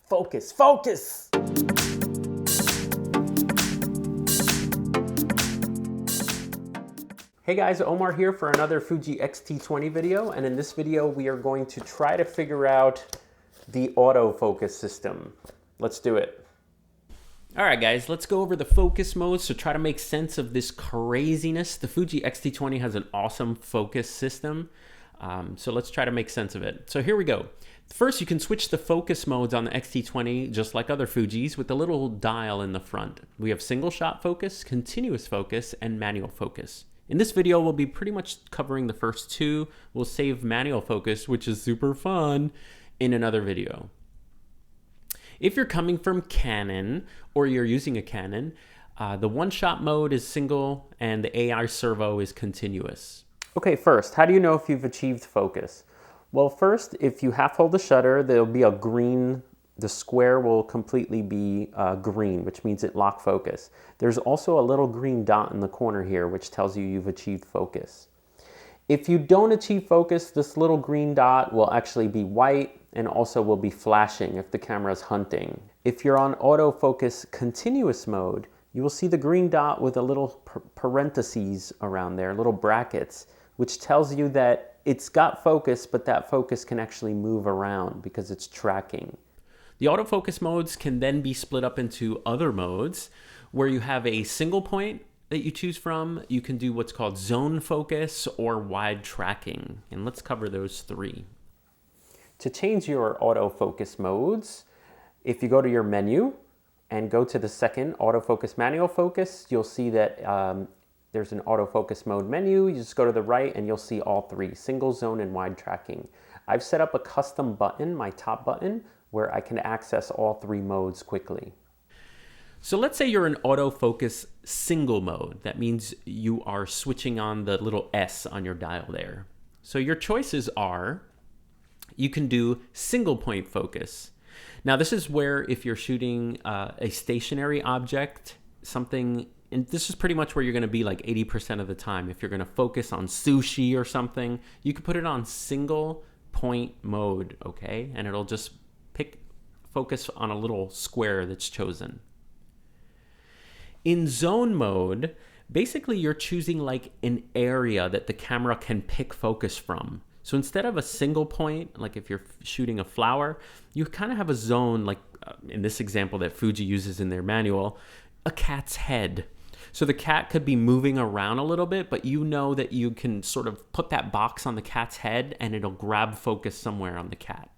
Focus, focus! Hey guys, Omar here for another Fuji X-T20 video, and in this video we are going to try to figure out the autofocus system. Let's do it. Alright guys, let's go over the focus modes to try to make sense of this craziness. The Fuji X-T20 has an awesome focus system, so let's try to make sense of it. So here we go. First, you can switch the focus modes on the X-T20 just like other Fujis with the little dial in the front. We have single shot focus, continuous focus, and manual focus. In this video, we'll be pretty much covering the first two. We'll save manual focus, which is super fun, in another video. If you're coming from Canon or you're using a Canon, the one-shot mode is single and the AI servo is continuous. Okay, first, how do you know if you've achieved focus? Well, first, if you half hold the shutter, there'll be a green, the square will completely be green, which means it lock focus. There's also a little green dot in the corner here, which tells you you've achieved focus. If you don't achieve focus, this little green dot will actually be white and also will be flashing if the camera is hunting. If you're on autofocus continuous mode, you will see the green dot with a little parentheses around there, little brackets, which tells you that it's got focus, but that focus can actually move around because it's tracking. The autofocus modes can then be split up into other modes where you have a single point that you choose from. You can do what's called zone focus or wide tracking. And let's cover those three. To change your autofocus modes, if you go to your menu and go to the second autofocus manual focus, you'll see that there's an autofocus mode menu. You just go to the right and you'll see all three, single, zone, and wide tracking. I've set up a custom button, my top button, where I can access all three modes quickly. So let's say you're in autofocus single mode. That means you are switching on the little S on your dial there. So your choices are, you can do single point focus. Now this is where if you're shooting a stationary object, something, and this is pretty much where you're going to be like 80% of the time. If you're going to focus on sushi or something, you can put it on single point mode, okay? And it'll just focus on a little square that's chosen. In zone mode, basically you're choosing like an area that the camera can pick focus from. So instead of a single point, like if you're shooting a flower, you kind of have a zone, like in this example that Fuji uses in their manual, a cat's head. So the cat could be moving around a little bit, but you know that you can sort of put that box on the cat's head and it'll grab focus somewhere on the cat.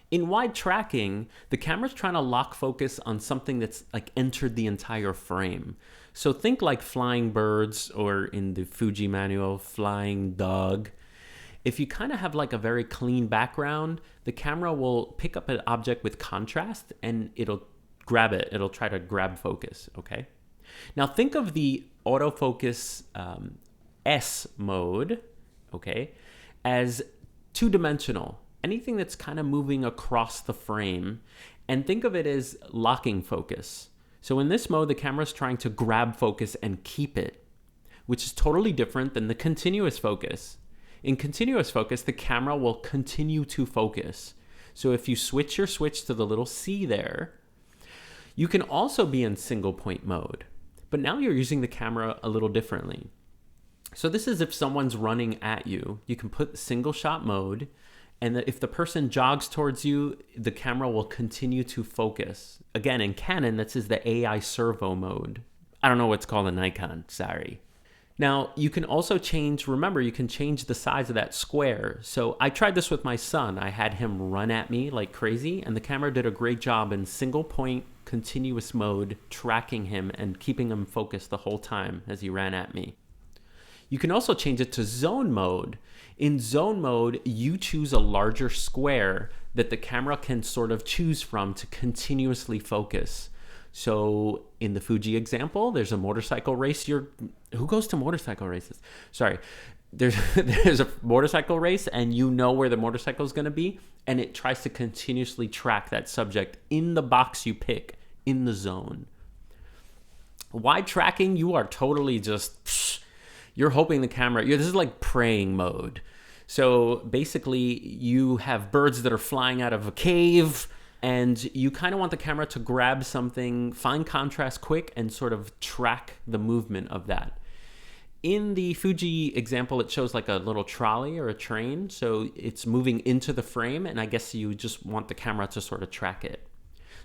In wide tracking, the camera's trying to lock focus on something that's like entered the entire frame. So think like flying birds, or in the Fuji manual, flying dog. If you kind of have like a very clean background, the camera will pick up an object with contrast and it'll grab it. It'll try to grab focus, okay? Now think of the autofocus S mode, okay, as two-dimensional. Anything that's kind of moving across the frame, and think of it as locking focus. So in this mode, the camera's trying to grab focus and keep it, which is totally different than the continuous focus. In continuous focus, the camera will continue to focus. So if you switch your switch to the little C there, you can also be in single point mode, but now you're using the camera a little differently. So this is if someone's running at you, you can put single shot mode, and if the person jogs towards you, the camera will continue to focus. Again, in Canon, this is the AI servo mode. I don't know what's called in Nikon, sorry. Now, you can also change, remember, you can change the size of that square. So I tried this with my son. I had him run at me like crazy, and the camera did a great job in single point continuous mode, tracking him and keeping him focused the whole time as he ran at me. You can also change it to zone mode. In zone mode, you choose a larger square that the camera can sort of choose from to continuously focus. So in the Fuji example, there's a motorcycle race. Who goes to motorcycle races? Sorry. There's a motorcycle race and you know where the motorcycle is going to be, and it tries to continuously track that subject in the box you pick in the zone. Wide tracking, you are totally just, you're hoping the camera, this is like praying mode. So basically you have birds that are flying out of a cave, and you kind of want the camera to grab something, find contrast quick, and sort of track the movement of that. In the Fuji example, it shows like a little trolley or a train. So it's moving into the frame, and I guess you just want the camera to sort of track it.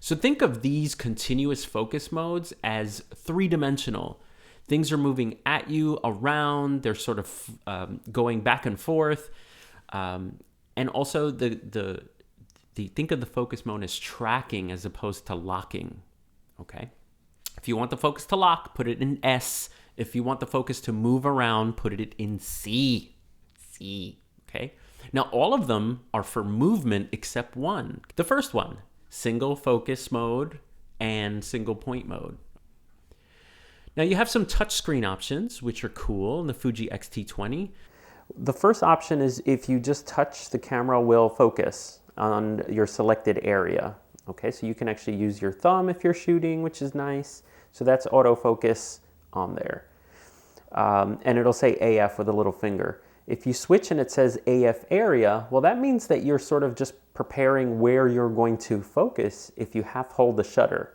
So think of these continuous focus modes as three-dimensional. Things are moving at you, around, they're sort of going back and forth. And also think of the focus mode as tracking as opposed to locking, okay? If you want the focus to lock, put it in S. If you want the focus to move around, put it in C, okay? Now, all of them are for movement except one. The first one, single focus mode and single point mode. Now, you have some touchscreen options, which are cool in the Fuji X-T20. The first option is if you just touch, the camera will focus on your selected area. Okay, so you can actually use your thumb if you're shooting, which is nice. So that's autofocus on there. And it'll say AF with a little finger. If you switch and it says AF area, well, that means that you're sort of just preparing where you're going to focus if you half hold the shutter.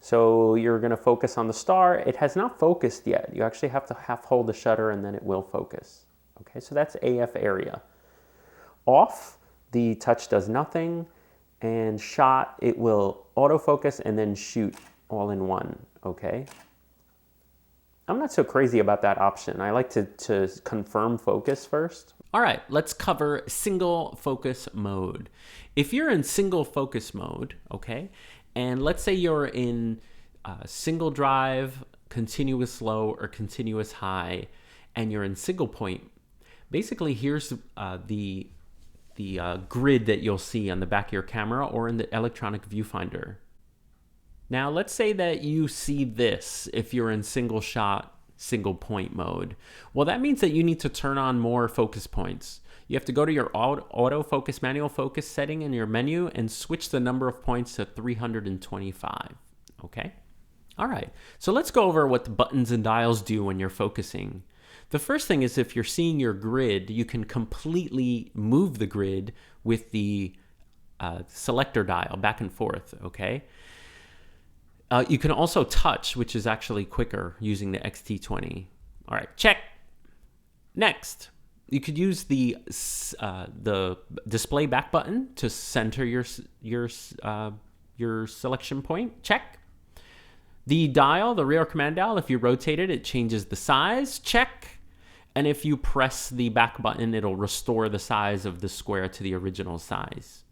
So you're going to focus on the star. It has not focused yet. You actually have to half hold the shutter and then it will focus. Okay, so that's AF area. Off, the touch does nothing, and shot, it will autofocus and then shoot all in one, okay? I'm not so crazy about that option. I like to confirm focus first. All right, let's cover single focus mode. If you're in single focus mode, okay, and let's say you're in single drive, continuous low, or continuous high, and you're in single point, basically here's the grid that you'll see on the back of your camera or in the electronic viewfinder. Now, let's say that you see this if you're in single shot, single point mode. Well, that means that you need to turn on more focus points. You have to go to your autofocus manual focus setting in your menu and switch the number of points to 325, okay? All right, so let's go over what the buttons and dials do when you're focusing. The first thing is if you're seeing your grid, you can completely move the grid with the selector dial back and forth, okay? You can also touch, which is actually quicker using the X-T20. All right, check. Next, you could use the display back button to center your selection point. Check. The dial, the rear command dial, if you rotate it, it changes the size. Check. And if you press the back button, it'll restore the size of the square to the original size.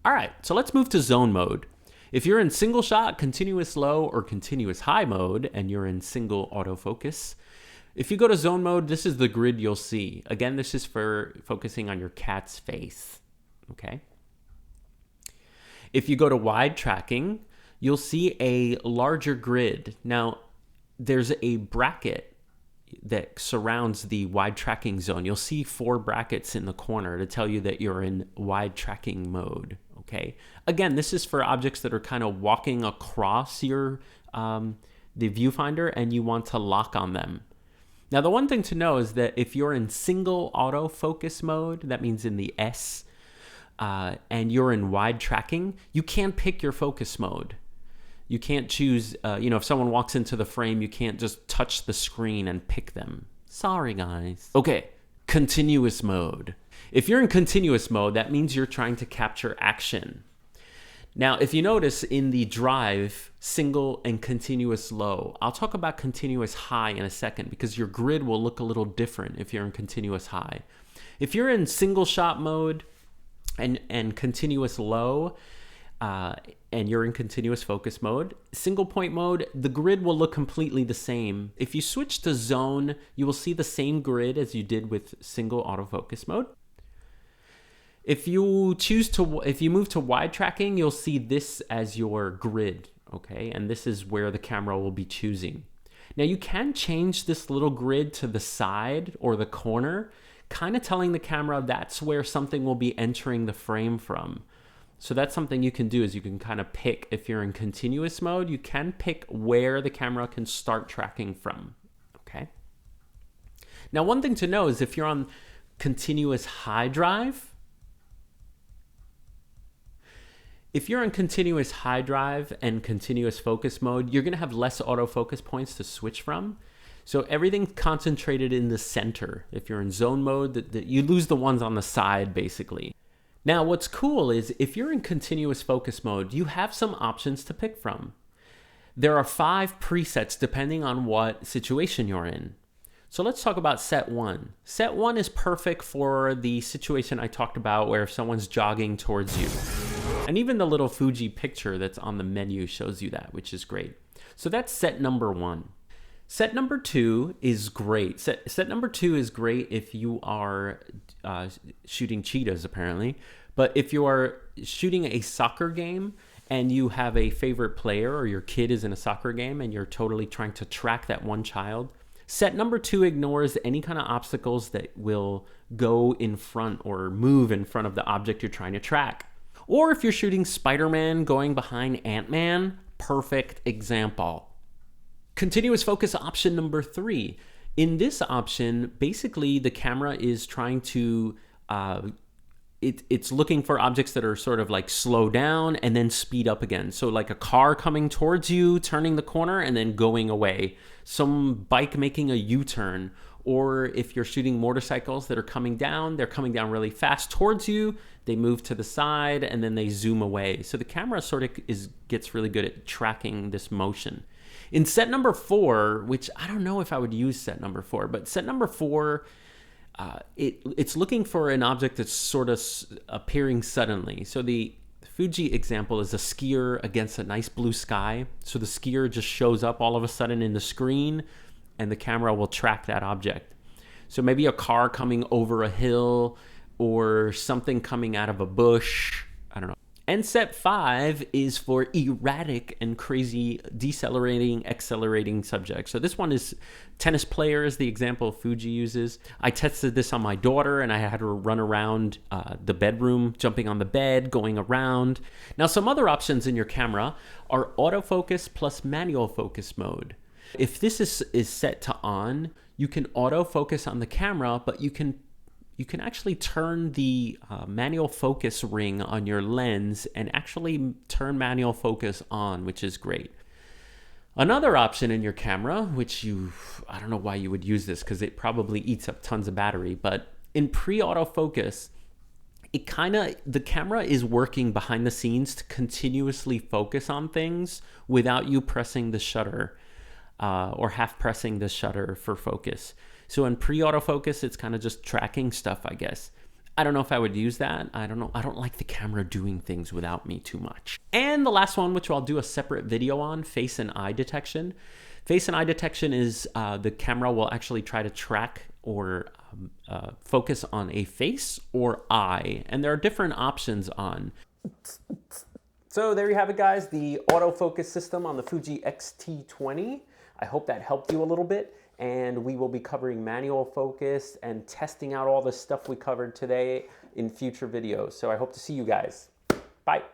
All right, so let's move to zone mode. If you're in single shot, continuous low, or continuous high mode, and you're in single autofocus, if you go to zone mode, this is the grid you'll see. Again, this is for focusing on your cat's face, okay? If you go to wide tracking, you'll see a larger grid. Now, there's a bracket that surrounds the wide tracking zone. You'll see 4 brackets in the corner to tell you that you're in wide tracking mode, okay? Again, this is for objects that are kind of walking across your the viewfinder and you want to lock on them. Now, the one thing to know is that if you're in single autofocus mode, that means in the S, and you're in wide tracking, you can't pick your focus mode. You can't choose, if someone walks into the frame, you can't just touch the screen and pick them. Sorry, guys. Okay, continuous mode. If you're in continuous mode, that means you're trying to capture action. Now, if you notice in the drive, single and continuous low, I'll talk about continuous high in a second because your grid will look a little different if you're in continuous high. If you're in single shot mode and continuous low, and you're in continuous focus mode, single point mode, the grid will look completely the same. If you switch to zone, you will see the same grid as you did with single autofocus mode. If you move to wide tracking, you'll see this as your grid, okay? And this is where the camera will be choosing. Now you can change this little grid to the side or the corner, kind of telling the camera that's where something will be entering the frame from. So that's something you can do, is you can kind of pick, if you're in continuous mode, you can pick where the camera can start tracking from, okay? Now, one thing to know is if you're on continuous high drive. If you're in continuous high drive and continuous focus mode, you're gonna have less autofocus points to switch from. So everything's concentrated in the center. If you're in zone mode, you lose the ones on the side, basically. Now, what's cool is if you're in continuous focus mode, you have some options to pick from. There are 5 presets depending on what situation you're in. So let's talk about set 1. Set 1 is perfect for the situation I talked about where someone's jogging towards you. And even the little Fuji picture that's on the menu shows you that, which is great. So that's set number 1. Set number 2 is great. Set number 2 is great if you are shooting cheetahs, apparently. But if you are shooting a soccer game and you have a favorite player or your kid is in a soccer game and you're totally trying to track that one child, set number 2 ignores any kind of obstacles that will go in front or move in front of the object you're trying to track. Or if you're shooting Spider-Man going behind Ant-Man, perfect example. Continuous focus option number 3. In this option, basically the camera is trying to, it's looking for objects that are sort of like slow down and then speed up again. So like a car coming towards you, turning the corner and then going away. Some bike making a U-turn. Or if you're shooting motorcycles that are coming down, they're coming down really fast towards you, they move to the side and then they zoom away. So the camera sort of gets really good at tracking this motion. In set number 4, which I don't know if I would use set number 4, but set number 4, it's looking for an object that's sort of appearing suddenly. So the Fuji example is a skier against a nice blue sky. So the skier just shows up all of a sudden in the screen and the camera will track that object. So maybe a car coming over a hill or something coming out of a bush, I don't know. And set 5 is for erratic and crazy decelerating, accelerating subjects. So this one is tennis players, the example Fuji uses. I tested this on my daughter and I had her run around the bedroom, jumping on the bed, going around. Now some other options in your camera are autofocus plus manual focus mode. If this is set to on, you can autofocus on the camera, but you can actually turn the manual focus ring on your lens and actually turn manual focus on, which is great. Another option in your camera, which I don't know why you would use this because it probably eats up tons of battery, but in pre-autofocus, the camera is working behind the scenes to continuously focus on things without you pressing the shutter or half pressing the shutter for focus. So in pre-autofocus, it's kind of just tracking stuff, I guess. I don't know if I would use that. I don't know. I don't like the camera doing things without me too much. And the last one, which I'll do a separate video on, face and eye detection. Face and eye detection is the camera will actually try to track or focus on a face or eye. And there are different options on. So there you have it, guys, the autofocus system on the Fuji X-T20. I hope that helped you a little bit. And we will be covering manual focus and testing out all the stuff we covered today in future videos. So I hope to see you guys. Bye.